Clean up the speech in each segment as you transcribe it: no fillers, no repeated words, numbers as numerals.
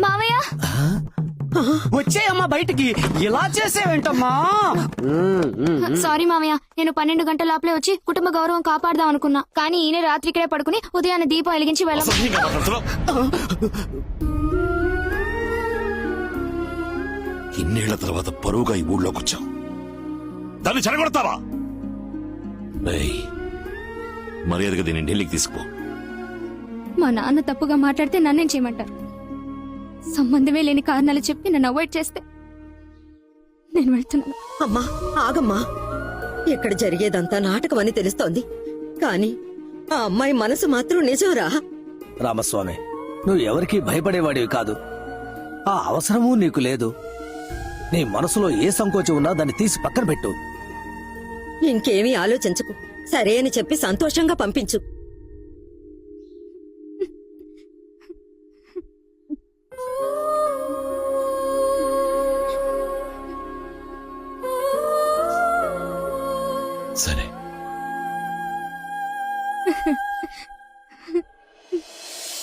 మావయ్య వచ్చేయమ్మా బయటికి. ఇలా చేసేవేంటమ్మా? సారీ మావయ్య, నేను 12 గంటల లోపలే వచ్చి కుటుంబ గౌరవం కాపాడదాం అనుకున్నా, కానీ ఈయన రాత్రి ఇక్కడే పడుకుని ఉదయాన్నే దీపం వెలిగించి వెళ్ళ. ఇన్నేళ్ల తర్వాత పరువుగా ఈ ఊళ్ళోకి వచ్చావు, దాన్ని చెడగొడతావా? మర్యాదగా దీన్ని ఢిల్లీకి తీసుకుపో. మా నాన్న తప్పుగా మాట్లాడితే నన్నేం చేయమంటారు? సంబంధమే లేని కారణాలు చెప్పి నన్ను అవాయిడ్ చేస్తే నేను వెళ్తున్నాను. అమ్మా ఆగమ్మా, ఇక్కడ జరిగేదంతా నాటకం అని తెలుస్తోంది, కానీ ఆ అమ్మాయి మనసు మాత్రం నిజంరా. రామస్వామి, నువ్వు ఎవరికీ భయపడేవాడివి కాదు. ఆ అవసరమూ నీకు లేదు. నీ మనసులో ఏ సంకోచం ఉన్నా దాన్ని తీసి పక్కన పెట్టు. ఇంకేమీ ఆలోచించకు, సరే అని చెప్పి సంతోషంగా పంపించు. సరే.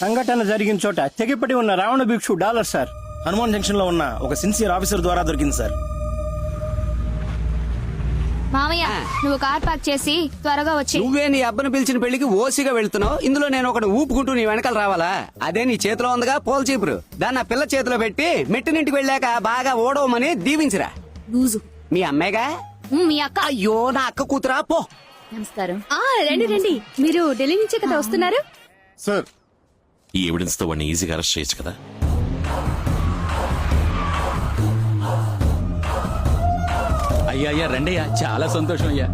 సంఘటన జరిగిన చోట తెగిపడి ఉన్న రావణ భిక్షు డాలర్ సార్ హనుమాన్ జంక్షన్ లో ఉన్న ఒక సిన్సియర్ ఆఫీసర్ ద్వారా దొరికింది సార్. మావయ్య, నువ్వు కార్ పార్క్ చేసి త్వరగా వచ్చి. నువ్వే నీ అబ్బను పిలిచిన పెళ్లికి ఓసిగా వెళ్తున్నావు, ఇందులో నేను ఒకటి ఊపుకుంటూ నీ వెనకాల రావాలా? అదే నీ చేతిలో ఉందిగా పోల్ చీపురు, దాన్ని ఆ పిల్ల చేతిలో పెట్టి మెట్టినింటికి వెళ్ళాక బాగా ఓడవమని దీవించిరా. మీ అమ్మాయిగా? మీ అక్క. అయ్యో, నా అక్క కూతురా, పో. నమస్కారం. రండి రండి, మీరు ఢిల్లీ నుంచే కదా వస్తున్నారు? సార్, ఈ ఎవిడెన్స్ తో వాడిని ఈజీగా అరెస్ట్ చేయొచ్చు కదా? అయ్యా రండయ్యా, చాలా సంతోషం అయ్యా.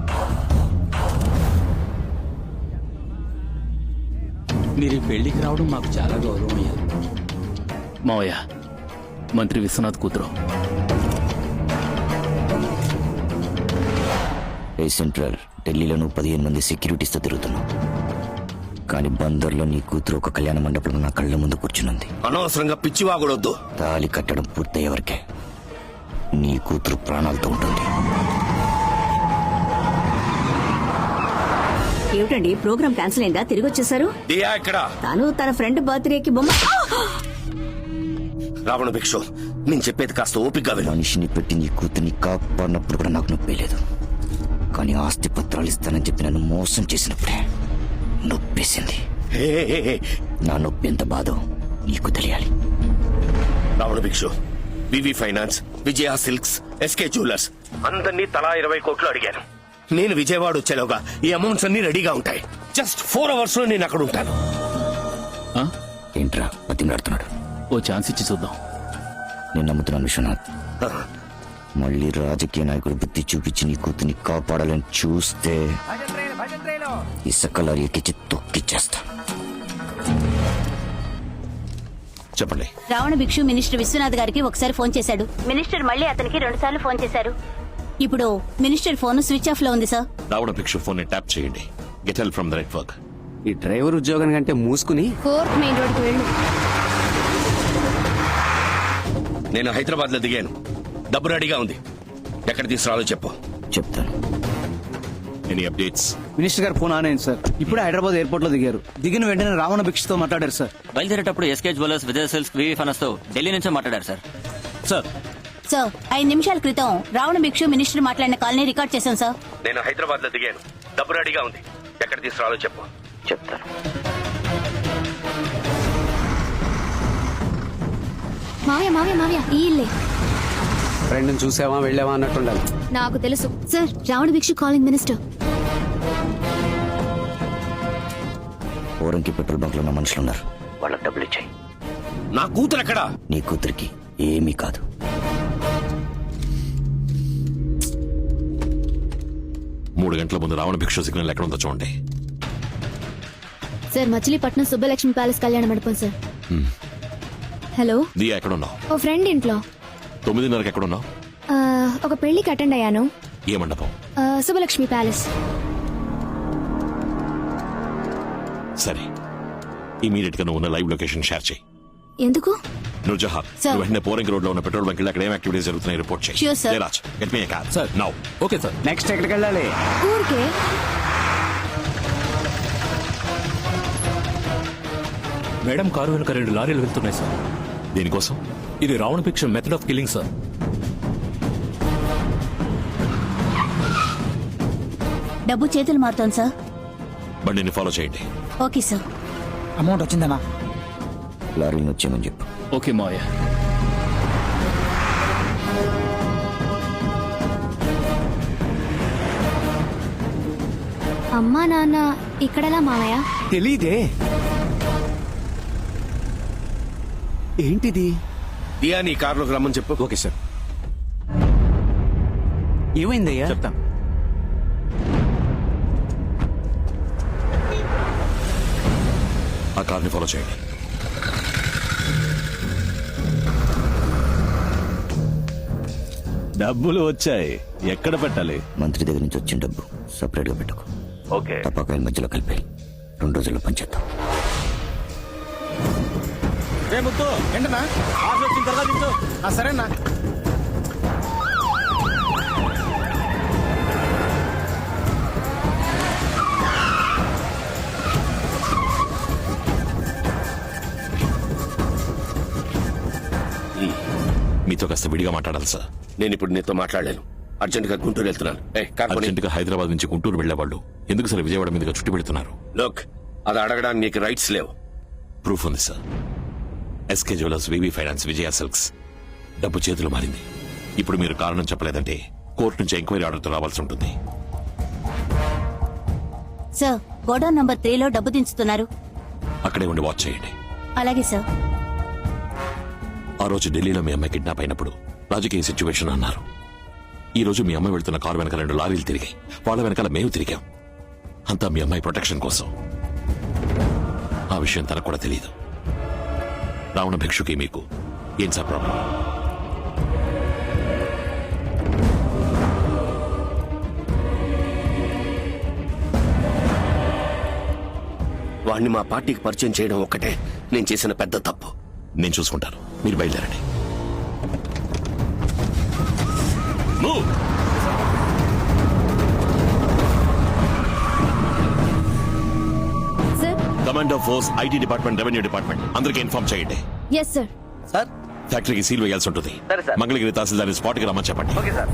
మీరు ఈ పెళ్లికి రావడం మాకు చాలా గౌరవం అయ్యా. మావయ్య, మంత్రి విశ్వనాథ్ కూతురు. సెంట్రల్ ఢిల్లీలో నువ్వు 15 మంది సెక్యూరిటీస్తో తిరుగుతున్నావు, కానీ బందర్లో నీ కూతురు ఒక కళ్యాణ మండపంలో నా కళ్ళ ముందు కూర్చునుంది. అనవసరంగా పిచ్చివాగొడొద్దు. తాళి కట్టడం పూర్తయ్యేవరకే నీ కూతురు ప్రాణాలతో ఉంటుంది. ఏమిటండి, ప్రోగ్రామ్ క్యాన్సిల్ అయిందా? తిరిగి వచ్చేసారు? తను తన ఫ్రెండ్ బర్త్డేకి బొమ్మ. రావణ భిక్షు, నేను చెప్పేది కాస్త ఓపికగా విను. మనిషిని పెట్టి నీ కూతుర్ని కాపాడినప్పుడు కూడా నాకు నొప్పి లేదు, కానీ ఆస్తి పత్రాలు ఇస్తానని చెప్పి నన్ను మోసం చేసినప్పుడే నొప్పేసింది. నా నొప్పి ఎంత బాధో నీకు తెలియాలి. రావణ భిక్షు, వివి finance, Vijaya silks, SK jewellers అందరినీ తలా 20 కోట్లు అడిగాను. నేను విజయవాడ వచ్చేలోగా ఈ అమౌంట్స్ అన్ని రెడీగా ఉంటాయి. జస్ట్ 4 hours లో నేను అక్కడ ఉంటాను. ఏంట్రా బతిమలాడుతున్నాడు? ఓ ఛాన్స్ ఇచ్చి చూద్దాం. నేను నమ్ముతున్నాను విశ్వనాథ్. మళ్ళీ రాజకీయ నాయకుడు బుద్ధి చూపించి నీ కూతుర్ని కాపాడాలని చూస్తే ఇసుక లారీ ఎక్కించి తొక్కిచ్చేస్తా. చెప్పండి. రావణ భిక్షు మినిస్టర్ విశ్వనాథ్ గారికి ఒకసారి ఫోన్ చేశాడు. మినిస్టర్ మళ్ళీ అతనికి 2 సార్లు ఫోన్ చేశారు. ఇప్పుడు మినిస్టర్ ఫోన్ స్విచ్ ఆఫ్ లో ఉంది సార్. రావణ భిక్షు ఫోన్ ని ట్యాప్ చేయండి. Get help from the network. ఈ డ్రైవర్ ఉద్యోగం కంటే మూసుకుని 4th మెయిన్ రోడ్ కి వెళ్ళు. నేను హైదరాబాద్ లో దిగాను, డబ్బు రెడీగా ఉంది. ఎక్కడ తీసుకురావాలో చెప్పు. చెప్తాను. Any updates? మినిస్టర్ గారు ఫోన్ ఆన్ అయింది సార్. ఇప్పుడే హైదరాబాద్ ఎయిర్పోర్ట్ లో దిగారు. దిగిన వెంటనే రావణ భిక్షతో మాట్లాడారు సార్. బయలుదేరేటప్పుడు ఎస్కే జ్యువెలర్స్, విజయ సిల్క్స్, వివి ఫైనాన్స్ తో ఢిల్లీ నుంచే మాట్లాడారు సార్. సార్ 5 నిమిషాల క్రితం రావణ భిక్షు మినిస్టర్ మాట్లాడిన కాల్ని రికార్డ్ చేశాం సార్. నేను హైదరాబాద్ లో దిగాను, డబ్బు రెడీగా ఉంది. ఎక్కడ తీసుకురావాలో చెప్పు. చెప్తాను. మావయ్య మావయ్య మావయ్య, ఈ ఇల్లే. ఫ్రెండ్ చూసావా వెళ్ళావా అన్నట్టుండాలి. నాకు తెలుసు సార్. రావణ భిక్షు కాలింగ్ మినిస్టర్. ఓరంకి పెట్రోల్ బంక్ లో ఉన్న మనుషులు ఉన్నారు, వాళ్ళకి డబ్బులు ఇచ్చాయి. నా కూతురు ఎక్కడా? నీ కూతురికి ఏమీ కాదు. మూడు గంటల ముందు రావణ భిక్షు సిగ్నల్ ఎక్కడ ఉందో చూడండి. సార్, మచిలీపట్నం సుబ్బలక్ష్మి ప్యాలెస్ కళ్యాణ మండపం సార్. హలో దియా, ఎక్కడ ఉన్నావు? ఓ ఫ్రెండ్ ఇంట్లో. 9:30కి ఎక్కడ ఉన్నావు? ఒక పెళ్లికి అటెండ్ అయ్యాను. ఏ మండపం? సుబ్బలక్ష్మి ప్యాలెస్. సరే, ఇమీడియట్ గా నువ్వు ఉన్న లైవ్ లొకేషన్ షేర్ చేయి. ఎందుకు? నూర్జహాన్, నువ్వు వెంటనే పోరింగ్ రోడ్ లో ఉన్న పెట్రోల్ బంక్ అక్కడ ఏం యాక్టివిటీస్ జరుగుతున్నాయి రిపోర్ట్ చేయి. Sure, sir. Jayaraj, get me a car. Sir. Now. Okay sir. Next ఎక్కడికి వెళ్ళాలి? ఊరికే. మేడం కారు వెనుక 2 లారీలు వెళ్తున్నాయి సార్. దీనికోసం ఇది రావణ భిక్ష మెథడ్ ఆఫ్ కిల్లింగ్ సార్. డబ్బు చేతులు మారుతోంది సార్. బండిని ఫాలో చేయండి. Okay sir. అమౌంట్ వచ్చిందన్నా? లారీని వచ్చేయమని చెప్పు. ఓకే మావయ్య. అమ్మా నాన్న ఇక్కడలా మావయ్య? తెలీదే. ఏంటిది? దియా నీ కారులోకి రమ్మని చెప్పు. Okay sir. ఏమైందయ్యా? చెప్తాను. ఆ కార్ని ఫాలో చేయండి. డబ్బులు వచ్చాయి, ఎక్కడ పెట్టాలి? మంత్రి దగ్గర నుంచి వచ్చిన డబ్బు సపరేట్ గా పెట్టుకో. ఓకే. తప్పకాయల మధ్యలో కలిపి 2 రోజుల్లో పనిచేద్దాం. ముత్తు ఏంటన్నా ఆఫీస్ వచ్చిన తర్వాత దించు. సరేనా? మీతో కాస్త విడిగా మాట్లాడాలి సార్. నేను ఇప్పుడు నీతో మాట్లాడలేను. అర్జెంట్ గా గుంటూరు వెళ్తున్నాను. అర్జెంట్ గా హైదరాబాద్ నుంచి గుంటూరు వెళ్లేవాళ్ళు ఎందుకు సార్ విజయవాడ మీదుగా చుట్టి పెడుతున్నారు? లోక్, అది అడగడానికి నీకు రైట్స్ లేవు. ప్రూఫ్ ఉంది sir. SK jewellers, VV finance, Vijaya silks డబ్బు చేతులు మారింది. ఇప్పుడు మీరు కారణం చెప్పలేదంటే కోర్టు నుంచి ఎంక్వైరీ ఆర్డర్తో రావాల్సి ఉంటుంది. సార్, గోడౌన్ నంబర్ 3లో డబ్బు దించుతున్నారు. అక్కడే ఉండి వాచ్ చేయండి. అలాగే సార్. ఆ రోజు ఢిల్లీలో మీ అమ్మాయి కిడ్నాప్ అయినప్పుడు రాజకీయ సిచ్యువేషన్ అన్నారు. ఈ రోజు మీ అమ్మాయి వెళ్తున్న కారు వెనక 2 లారీలు తిరిగాయి. వాళ్ళ వెనకాల మేము తిరిగాం. అంతా మీ అమ్మాయి ప్రొటెక్షన్ కోసం. ఆ విషయం తనకు కూడా తెలియదు. రావణ భిక్షుకి మీకు ఏం సార్ ప్రాబ్లం? వాణ్ణి మా పార్టీకి పరిచయం చేయడం ఒక్కటే నేను చేసిన పెద్ద తప్పు. నేను చూసుకుంటాను, మీరు బయలుదేరండి. Move! Sir. Commando force, IT department, revenue department అందరికీ ఇన్ఫార్మ్ చేయండి. Yes sir. సార్. ఫ్యాక్టరీకి సీల్ వేయాల్సి ఉంటుంది. మంగళగిరి తహసీల్దార్ స్పాట్ కి రమ్మని చెప్పండి. Okay sir.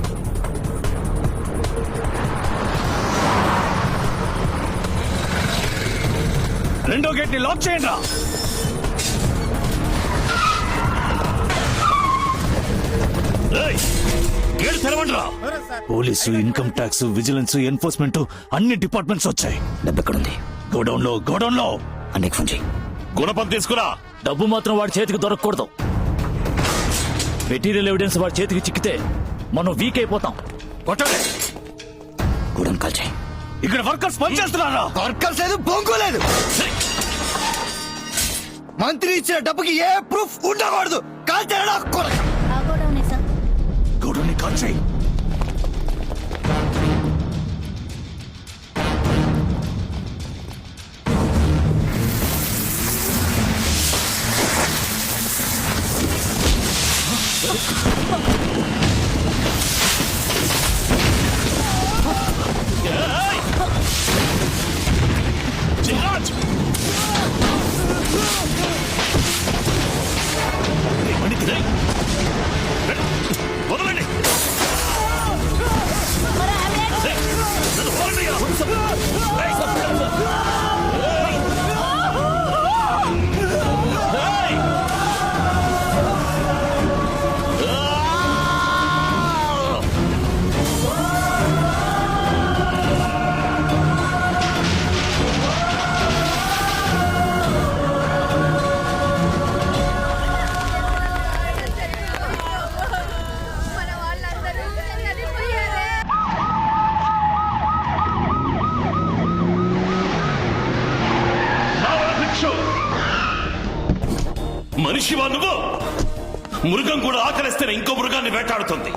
రెండో గేట్ ని లాక్ చేయండి. Police, income tax, vigilance, enforcement అన్ని డిపార్ట్మెంట్స్ వచ్చాయి. డబ్బు ఎక్కడుంది? గోడౌన్ లో అన్నయ్యకి ఫోన్ చేయి. గుణపం తీసుకురా. డబ్బు మాత్రం వాడి చేతికి దొరకకూడదు. మెటీరియల్ ఎవిడెన్స్ వాడి చేతికి చిక్కితే మనం వీక్ అయిపోతాం. కొట్టండి. గూడెం కాల్ చేయి. ఇక్కడ వర్కర్స్ పనిచేస్తున్నారా? వర్కర్స్ లేదు, బొంగు లేదు. మంత్రి ఇచ్చిన డబ్బుకి ఏ ప్రూఫ్ ఉండకూడదు. కాల్ చేయడా కొరక. ఆ గోడౌనే సార్. గోడౌన్ ని కాల్ చేయి. వదలండి. మనిషివా నువ్వు? మృగం కూడా ఆకలిస్తేనే ఇంకో మృగాన్ని వేటాడుతుంది.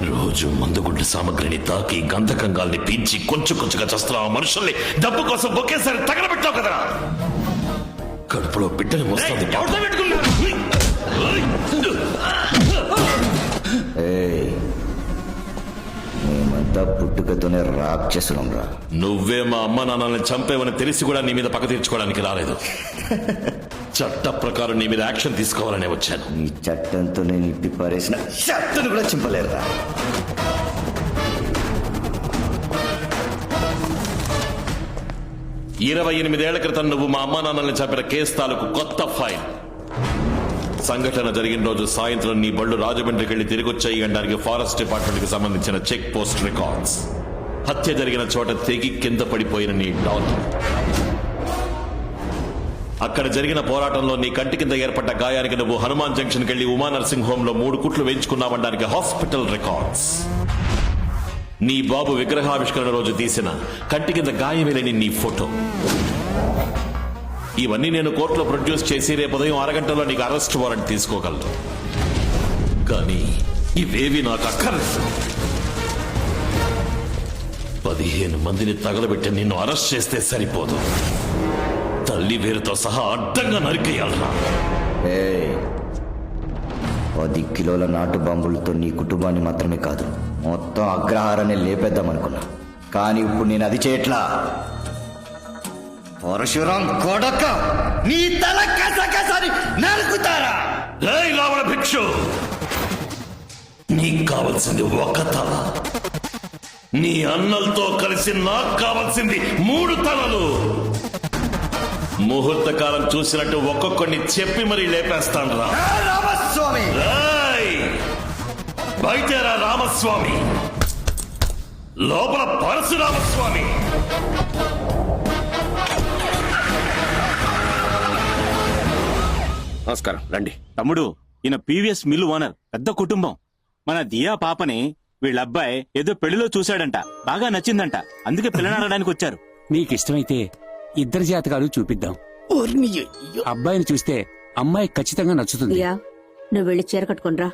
రోజు మందుగుండు సామగ్రిని తాకి గంధకంగాల్ని పీల్చి కొంచెం కొంచెంగా చేస్తున్న ఆ మనుషుల్ని డబ్బు కోసం ఒకేసారి తగలబెట్టావు కదరా. కడుపులో బిడ్డలు వస్తుంది. మీ మధ్య మేమంతా పుట్టుకతోనే రాక్షసులం రా. నువ్వే మా అమ్మ నాన్నల్ని చంపేవని తెలిసి కూడా నీ మీద పగ తీర్చుకోవడానికి రాలేదు. చట్ట ప్రకారం నీ మీద యాక్షన్ తీసుకోవాలనే వచ్చాను. ఈ చట్టంతో నేను ఇప్పి పారేసిన చట్టను కూడా చింపలేరురా. ఇరవై 28 క్రితం నువ్వు మా అమ్మా నాన్నల్ని చంపిన కేసు తాలూకు కొత్త ఫైల్. సంఘటన జరిగిన రోజు సాయంత్రం నీ బళ్ళు రాజమండ్రికి వెళ్లి తిరిగి వచ్చాయి అనడానికి ఫారెస్ట్ డిపార్ట్మెంట్ కి సంబంధించిన చెక్ పోస్ట్ రికార్డ్స్, హత్య జరిగిన చోట తెగి కింద పడిపోయిన నీ డాటర్, అక్కడ జరిగిన పోరాటంలో నీ కంటి కింద ఏర్పడ్డ గాయానికి నువ్వు హనుమాన్ జంక్షన్ కెళ్లి ఉమా నర్సింగ్ హోమ్ లో 3 కుట్లు వేయించుకున్నావనడానికి హాస్పిటల్ రికార్డ్స్, నీ బాబు విగ్రహావిష్కరణ రోజు తీసిన కంటి కింద గాయమేలేని నీ ఫోటో, ఇవన్నీ నేను కోర్టులో ప్రొడ్యూస్ చేసి రేపు ఉదయం 6 గంటల్లో నీకు అరెస్ట్ వారెంట్ తీసుకోగలను. కానీ ఇవేవి నాకు అక్కర్లేదు. 15 మందిని తగలబెట్టి నిన్ను అరెస్ట్ చేస్తే సరిపోదు, తల్లి వేరుతో సహా అడ్డంగా నరికేయాలరా. 10 కిలోల నాటు బాంబులతో నీ కుటుంబాన్ని మాత్రమే కాదు, మొత్తం అగ్రహారాన్ని లేపేద్దామనుకున్నా. కానీ ఇప్పుడు నేను అది చేయట్లా. పరశురాం కొడక, నీ తల కసకసని నరుకుతారా? ఏయ్ రావణ భిక్షు, నీకు కావలసింది ఒక తల, నీ అన్నలతో కలిసి నాకు కావలసింది 3 తలలు. ముహూర్త కాలం చూసినట్టు ఒక్కొక్కడిని చెప్పి మరీ లేపేస్తాను రా. రామస్వామి, బయటరా రామస్వామి, లోపల పరశురామస్వామి. నమస్కారం, రండి. తమ్ముడు, ఈయన పీవీఎస్ మిల్లు ఓనర్, పెద్ద కుటుంబం. మన దియా పాపని వీళ్ళ అబ్బాయి ఏదో పెళ్లిలో చూశాడంట, బాగా నచ్చిందంట, అందుకే పిల్లనాడడానికి వచ్చారు. నీకిష్టమైతే ఇద్దరి జాతకాలు చూపిద్దాం. అబ్బాయిని చూస్తే అమ్మాయి ఖచ్చితంగా నచ్చుతుంది. నువ్వు వెళ్ళి చీర కట్టుకునిరా.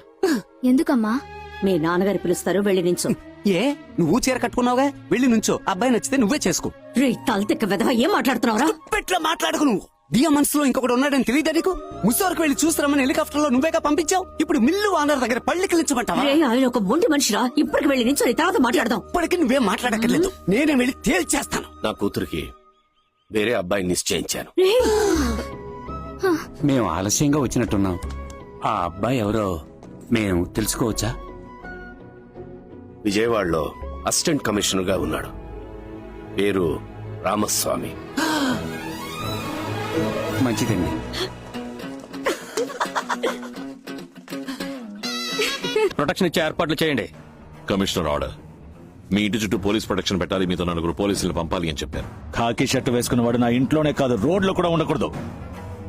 ఎందుకమ్మా? మీ నాన్నగారు పిలుస్తారు, వెళ్ళి నించో. ఏ నువ్వు చీర కట్టుకున్నావుగా, వెళ్ళి నుంచో. అబ్బాయి నచ్చితే నువ్వే చేసుకో. రే తలతిక్క వెధవ, ఏం మాట్లాడుతున్నావురా? పెట్లా మాట్లాడకు నువ్వు. దియా మనసులో ఇంకొకటి ఉన్నాడని తెలియదా నీకు? ముసోరకు వెళ్ళి చూస్తారమని హెలికాప్టర్ లో నువ్వేగా పంపించావు. ఇప్పుడు మిల్లు ఓనర్ దగ్గర పళ్ళికిలించమంటావా? రే ఆయన ఒక మొండి మనిషిరా, ఇప్పటికి వెళ్ళి నించో, తర్వాత మాట్లాడదాం. ఇప్పటికి నువ్వేం మాట్లాడక్కర్లేదు, నేనే వెళ్ళి తేల్చేస్తాను. నా కూతురికి వేరే అబ్బాయిని నిశ్చయించాను. మేము ఆలస్యంగా వచ్చినట్టున్నాం. ఆ అబ్బాయి ఎవరో మేము తెలుసుకోవచ్చా? విజయవాడలో అసిస్టెంట్ కమిషనర్ గా ఉన్నాడు. పేరు రామస్వామి. మంచిదండి. ప్రొటెక్షన్ ఇచ్చే ఏర్పాట్లు చేయండి. Commissioner order. మీ ఇంటి చుట్టూ పోలీస్ ప్రొటెక్షన్ పెట్టాలి, మీతో 4 పోలీసులు పంపాలి అని చెప్పారు. ఖాకీ షర్టు వేసుకున్నవాడు నా ఇంట్లోనే కాదు, రోడ్లో కూడా ఉండకూడదు.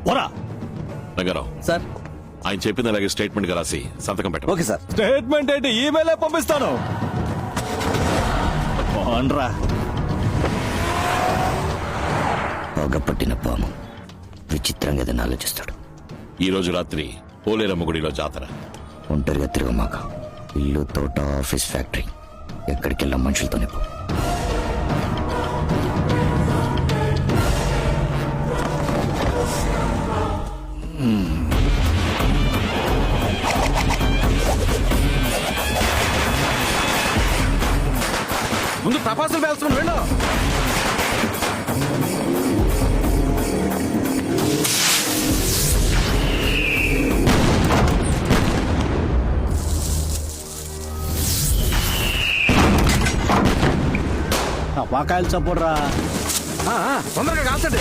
పోరా. రంగారావు సార్, ఆయన చెప్పింది అలాగే స్టేట్మెంట్ గా రాసి సంతకం పెట్టండి. Okay sir. స్టేట్మెంట్ ఏంటి, ఈమెయిలే పంపిస్తాను. అనరా పగపట్టిన పాము విచిత్రంగా ఏదైనా ఆలోచిస్తాడు. ఈ రోజు రాత్రి పోలేరమ్మ గుడిలో జాతర. ఒంటరిగా తిరగమాక. ఇల్లు, తోట, ఆఫీస్, ఫ్యాక్టరీ, ఎక్కడికి వెళ్ళాం మనుషులతోనే పో. ముందు ప్రపోజల్ వేస్తున్నాను, వెళ్ళు. వాకాయలు చప్పుడురా, తొందరగా కాల్చండి.